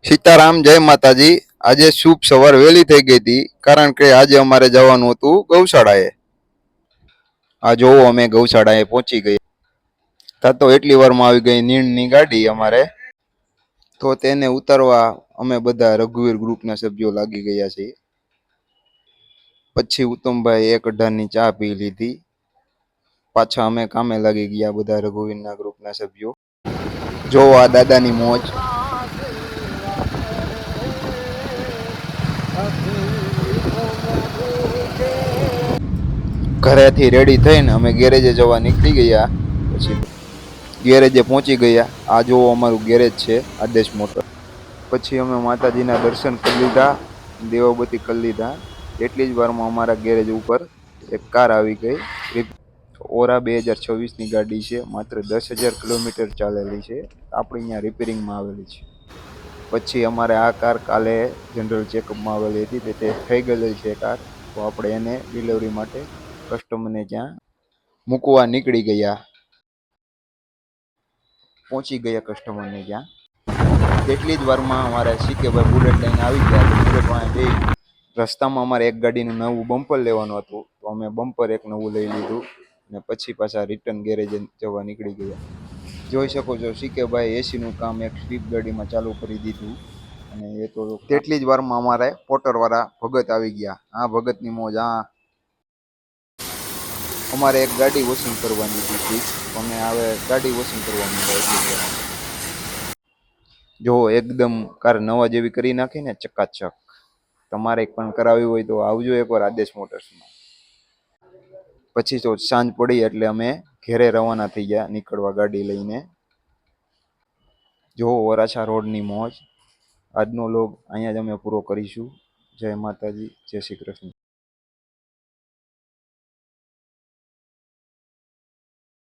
સીતારામ, જય માતાજી। આજે શુભ સવાર વહેલી થઈ ગઈ હતી, કારણ કે આજે અમારે જવાનું હતું ગૌશાળાએ। આ જોવો અમે ગૌશાળાએ પહોંચી ગયા। તા તો એટલી વારમાં આવી ગઈ નીણની ગાડી અમારે, તો તેને ઉતારવા અમે બધા રઘુવીર ગ્રુપના સભ્યો લાગી ગયા છીએ। પછી ઉત્તમભાઈ એક અઢારની ચા પી લીધી, પાછા અમે કામે લાગી ગયા બધા રઘુવીરના ગ્રુપના સભ્યો। જો આ દાદાની મોજ। ઘરેથી રેડી થઈને અમે ગેરેજે જવા નીકળી ગયા। પછી ગેરેજે પહોંચી ગયા। આ જોવો અમારું ગેરેજ છે, આદેશ મોટર। પછી અમે માતાજીના દર્શન કરી લીધા, દેવાબતી કરી લીધા। એટલી જ વારમાં અમારા ગેરેજ ઉપર એક કાર આવી ગઈ। ઓરા 2026ની ગાડી છે, માત્ર 10,000 કિલોમીટર ચાલેલી છે, આપણી અહીંયા રિપેરિંગમાં આવેલી છે। પછી અમારે આ કાર કાલે જનરલ ચેકઅપમાં આવેલી હતી, તે થઈ ગયેલી છે કાર, તો આપણે એને ડિલિવરી માટે કસ્ટમરને ત્યાં મૂકવા નીકળી ગયા। પહોંચી ગયા કસ્ટમરને ત્યાં। તેટલી જ વારમાં અમારા સીકેભાઈ બુલેટ લઈને આવી ગયા। બુલેટ વાળા બે રસ્તામાં અમારે એક ગાડીનું નવું બમ્પર લેવાનું હતું, તો અમે બમ્પર એક નવું લઈ લીધું અને પછી પાછા રિટર્ન ગેરેજે જવા નીકળી ગયા। જોઈ શકો છો સીકેભાઈ એસીનું કામ એક સ્વિફ્ટ ગાડીમાં ચાલુ કરી દીધું, અને એ તો તેટલી જ વારમાં અમારે પોટરવાળા ભગત આવી ગયા। આ ભગતની મોજ। અમારે એક ગાડી વોશિંગ કરવાની હતી, અમે હવે ગાડી વોશિંગ કરવા માંડ્યા। જો એકદમ કાર નવા જેવી કરી નાખીને ચકાચક। તમારે પણ કરાવી હોય તો આવજો એકવાર આદેશ મોટર્સમાં। પછી તો સાંજ પડી એટલે અમે ઘેરે રવાના થઈ ગયા નીકળવા ગાડી લઈને। જો વરાછા રોડની મોજ। આજનો લોગ અહીંયા જ અમે પૂરો કરીશું। જય માતાજી, જય શ્રી કૃષ્ણ।